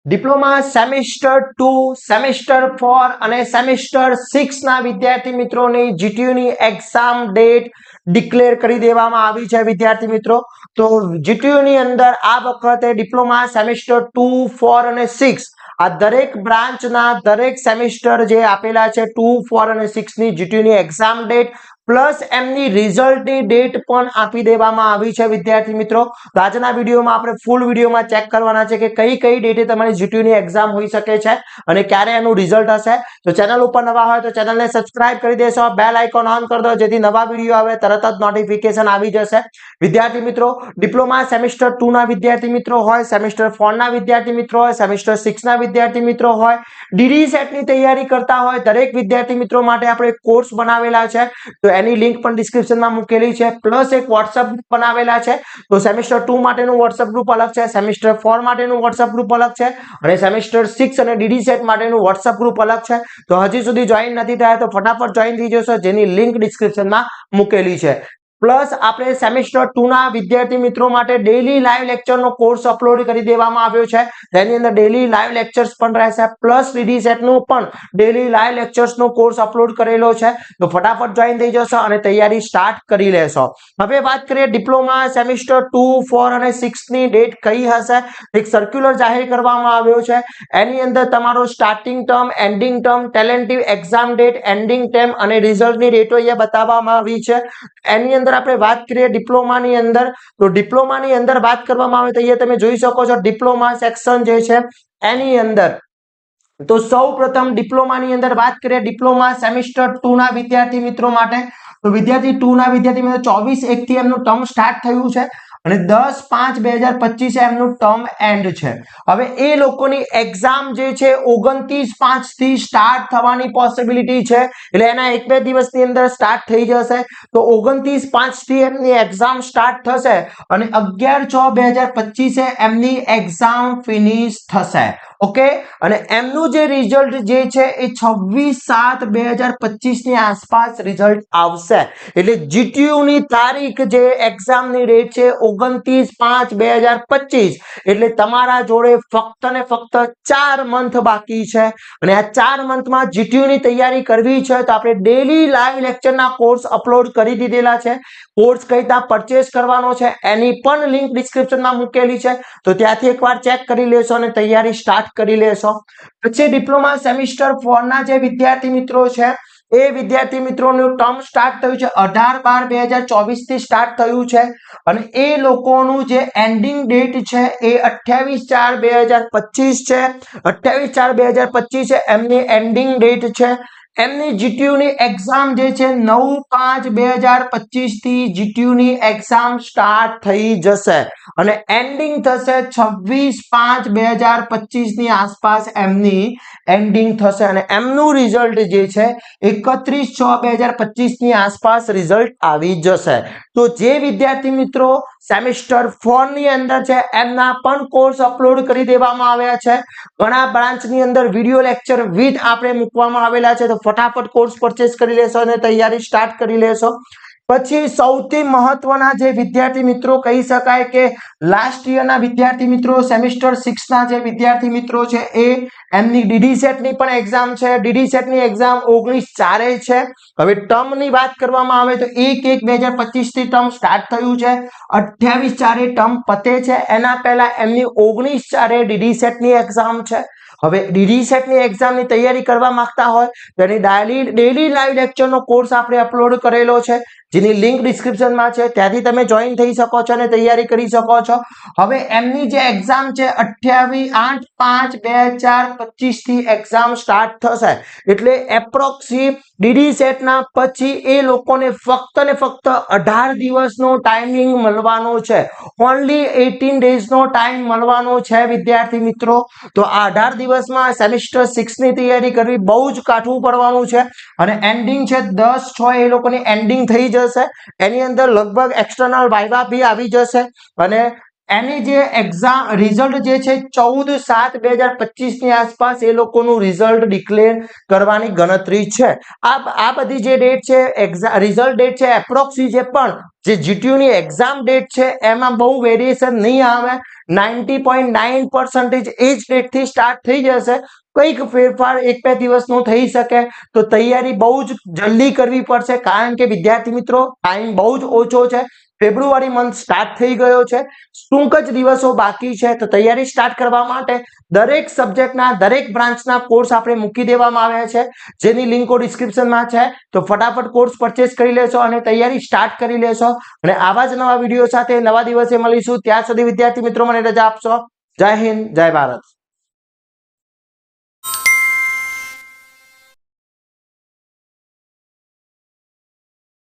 Diploma semester 2 semester 4 અને semester 6 ના વિદ્યાર્થી મિત્રોની જીટીયુ ની એક્ઝામ ડેટ ડિક્લેર કરી દેવામાં આવી છે વિદ્યાર્થી મિત્રો। તો જીટીયુ ની અંદર આ વખતે ડિપ્લોમા સેમિસ્ટર 2 4 અને 6 આ દરેક બ્રાન્ચના દરેક સેમિસ્ટર જે આપેલા છે 2 4 અને 6 ની જીટીયુ ની એક્ઝામ ડેટ પ્લસ એમની રિઝલ્ટની ડેટ પણ આપી દેવામાં આવી છે વિદ્યાર્થી મિત્રો। તો આજના વિડીયોમાં આપણે ફૂલ વિડીયોમાં ચેક કરવાના છે કે કઈ કઈ ડેટે તમારી જીટીયુ ની એક્ઝામ હોઈ શકે છે અને ક્યારે એનું રિઝલ્ટ હશે। તો ચેનલ ઉપર નવા હોય તો ચેનલને સબસ્ક્રાઇબ કરી દેશો, બેલ આઇકોન ઓન કરી દો જેથી નવા વિડીયો આવે તરત જ નોટિફિકેશન આવી જશે। વિદ્યાર્થી મિત્રો, ડિપ્લોમા સેમિસ્ટર 2 ના વિદ્યાર્થી મિત્રો હોય, સેમિસ્ટર 4 ના વિદ્યાર્થી મિત્રો હોય, સેમિસ્ટર 6 ના વિદ્યાર્થી મિત્રો હોય, ડીડી સેટ ની તૈયારી કરતા હોય દરેક વિદ્યાર્થી મિત્રો માટે આપણે કોર્સ બનાવેલા છે। તો એની લિંક પણ ડિસ્ક્રિપ્શનમાં મૂકેલી છે, પ્લસ એક WhatsApp ગ્રુપ બનાવેલા છે। તો સેમિસ્ટર 2 માટેનું WhatsApp ગ્રુપ અલગ છે, સેમિસ્ટર 4 માટેનું WhatsApp ગ્રુપ અલગ છે અને સેમિસ્ટર 6 અને ડીડી સેટ માટેનું WhatsApp ગ્રુપ અલગ છે। તો હજી સુધી જોઈન નથી થયા તો ફટાફટ જોઈન થઈ જશો, જેની લિંક ડિસ્ક્રિપ્શનમાં મૂકેલી છે। પ્લસ આપણે સેમિસ્ટર 2 ના વિદ્યાર્થી મિત્રો માટે ડેઈલી લાઈવ લેક્ચરનો કોર્સ અપલોડ કરી દેવામાં આવ્યો છે। તેની અંદર ડેઈલી લાઈવ લેક્ચર્સ પણ રહેશે, પ્લસ ડીડી સેટ નો પણ ડેઈલી લાઈવ લેક્ચર્સનો કોર્સ અપલોડ કરેલો છે। તો ફટાફટ જોઈન થઈ જશો અને તૈયારી સ્ટાર્ટ કરી લેશો। હવે વાત કરીએ ડિપ્લોમા સેમિસ્ટર 2 4 અને 6 ની ડેટ કઈ હશે। એક સર્ક્યુલર જાહેર કરવામાં આવ્યો છે, એની અંદર તમારો starting term, ending term, tentative exam date, ending time અને રિઝલ્ટની ડેટો અહીંયા બતાવવામાં આવી છે। એની અંદર આપણે વાત કરીએ ડિપ્લોમાની અંદર, તો ડિપ્લોમાની અંદર વાત કરવામાં આવે તો અહીંયા તમે જોઈ શકો છો ડિપ્લોમા સેક્શન જે છે એની અંદર તો સૌપ્રથમ ડિપ્લોમાની અંદર વાત કરીએ ડિપ્લોમા સેમિસ્ટર 2 ના વિદ્યાર્થી મિત્રો માટે, તો વિદ્યાર્થી 2 ના વિદ્યાર્થી મિત્રો 24/1 થી એમનું ટર્મ સ્ટાર્ટ થયું છે અને 10/5/2025 એમનું ટર્મ એન્ડ છે। હવે એ લોકોની એક્ઝામ જે છે 29/5 થી સ્ટાર્ટ થવાની પોસિબિલિટી છે, એટલે એના 1-2 દિવસની અંદર સ્ટાર્ટ થઈ જશે। તો 29/5 થી એમની એક્ઝામ સ્ટાર્ટ થશે અને 11/6/2025 એમની એક્ઝામ ફિનિશ થશે। ઓકે, અને એમનું જે રિઝલ્ટ જે છે એ 26/7/2025 ની આસપાસ રિઝલ્ટ આવશે। એટલે જીટીયુ ની તારીખ જે એક્ઝામની ડેટ છે 29/5/2025, એટલે તમારા જોડે ફક્ત ને ફક્ત 4 મંથ બાકી છે અને આ 4 મંથમાં જીટીયુ ની તૈયારી કરવી છે તો આપણે ડેઈલી લાઈવ લેક્ચરના કોર્સ અપલોડ કરી દીધેલા છે। કોર્સ કઈ રીતે પરચેસ કરવાનો છે એની પણ લિંક ડિસ્ક્રિપ્શનમાં મૂકેલી છે, તો ત્યાંથી એકવાર ચેક કરી લેશો અને તૈયારી સ્ટાર્ટ કરી લેશો। પછી ડિપ્લોમા સેમિસ્ટર 4 ના જે વિદ્યાર્થી મિત્રો છે એ વિદ્યાર્થી મિત્રોનું ટર્મ સ્ટાર્ટ થયું છે 18/12/2024 થી સ્ટાર્ટ થયું છે અને એ લોકોનું જે એન્ડિંગ ડેટ છે એ 28/4/2025 છે। 28/4/2025 એમની એન્ડિંગ ડેટ છે। એમની જીટીયુ ની એક્ઝામ જે છે 9/5/2025 થી જીટીયુ ની એક્ઝામ સ્ટાર્ટ થઈ જશે અને એન્ડિંગ થશે 26/5/2025 ની આસપાસ એમની એન્ડિંગ થશે અને એમનું રિઝલ્ટ જે છે 31/6/2025 ની આસપાસ રિઝલ્ટ આવી જશે। તો જે વિદ્યાર્થી મિત્રો સેમિસ્ટર 4 ની અંદર છે એમના પણ કોર્સ અપલોડ કરી દેવામાં આવ્યા છે। ઘણા બ્રાન્ચની અંદર વિડિયો લેક્ચર વિથ આપણે મૂકવામાં આવેલા છે, તો ફટાફટ કોર્સ પરચેસ કરી લેશો અને તૈયારી સ્ટાર્ટ કરી લેશો। પછી સૌથી મહત્વના જે વિદ્યાર્થી મિત્રો કહી શકાય કે લાસ્ટ યરના વિદ્યાર્થી મિત્રો સેમિસ્ટર 6 ના જે વિદ્યાર્થી મિત્રો છે એ એમની ડીડી સેટ ની પણ એક્ઝામ છે। ડીડી સેટ ની એક્ઝામ 19/4 છે। હવે ટર્મ ની વાત કરવામાં આવે તો 1/1/2025 થી ટર્મ સ્ટાર્ટ થયું છે, 28/4 ટર્મ પતે છે। એના પહેલા એમની 19/4 ડીડી સેટ ની એક્ઝામ છે। હવે ડીડી સેટ ની એક્ઝામની તૈયારી કરવા માંગતા હોય તો એની ડેઈલી લાઈવ લેક્ચરનો કોર્સ આપણે અપલોડ કરેલો છે, જેની લિંક ડિસ્ક્રિપ્શનમાં છે, ત્યાંથી તમે જોઈન થઈ શકો છો અને તૈયારી કરી શકો છો। હવે એમની જે એક્ઝામ છે 28/8/5/2025 થી એક્ઝામ સ્ટાર્ટ થશે, એટલે એપ્રોક્સી ડીડી સેટ ના પછી એ લોકોને ફક્ત ને ફક્ત 18 દિવસનો ટાઈમિંગ મળવાનો છે, ઓન્લી 18 ડેઝનો ટાઈમ મળવાનો છે વિદ્યાર્થી મિત્રો। તો આ 18 દિવસમાં સેમિસ્ટર 6 ની તૈયારી કરવી બહુ જ કાઠું પડવાનું છે અને એન્ડિંગ છે 10/6 એ લોકોની એન્ડિંગ થઈ જશે। એની અંદર લગભગ એક્સટર્નલ વાઇવા બી આવી જશે અને એની જે એક્ઝામ રિઝલ્ટ જે છે 14/7/2025 ની આસપાસ એ લોકોનું રિઝલ્ટ ડિક્લેર કરવાની ગણતરી છે. આ બધી જે ડેટ છે રિઝલ્ટ ડેટ છે એપ્રોક્સી છે, પણ જે જીટીયુ ની એક્ઝામ ડેટ છે એમાં બહુ વેરિએશન નહીં આવે. 90.9% એ જ ડેટ થી સ્ટાર્ટ થઈ જશે. કઈક ફેરફાર 1-2 દિવસનો થઈ શકે, તો તૈયારી બહુ જ જલ્દી કરવી પડશે, કારણ કે વિદ્યાર્થી મિત્રો ટાઈમ બહુ જ ઓછો છે. ફેબ્રુઆરી મંથ સ્ટાર્ટ થઈ ગયો છે, ટૂંક જ દિવસો બાકી છે. તો તૈયારી સ્ટાર્ટ કરવા માટે દરેક સબ્જેક્ટના દરેક બ્રાન્ચના કોર્સ આપણે મૂકી દેવામાં આવ્યા છે, જેની લિંકો ડિસ્ક્રિપ્શનમાં છે. તો ફટાફટ કોર્સ પરચેસ કરી લેશો અને તૈયારી સ્ટાર્ટ કરી લેશો. અને આવા જ નવા વિડીયો સાથે નવા દિવસે મળીશું. ત્યાં સુધી વિદ્યાર્થી મિત્રો મને રજા આપશો. જય હિન્દ, જય ભારત.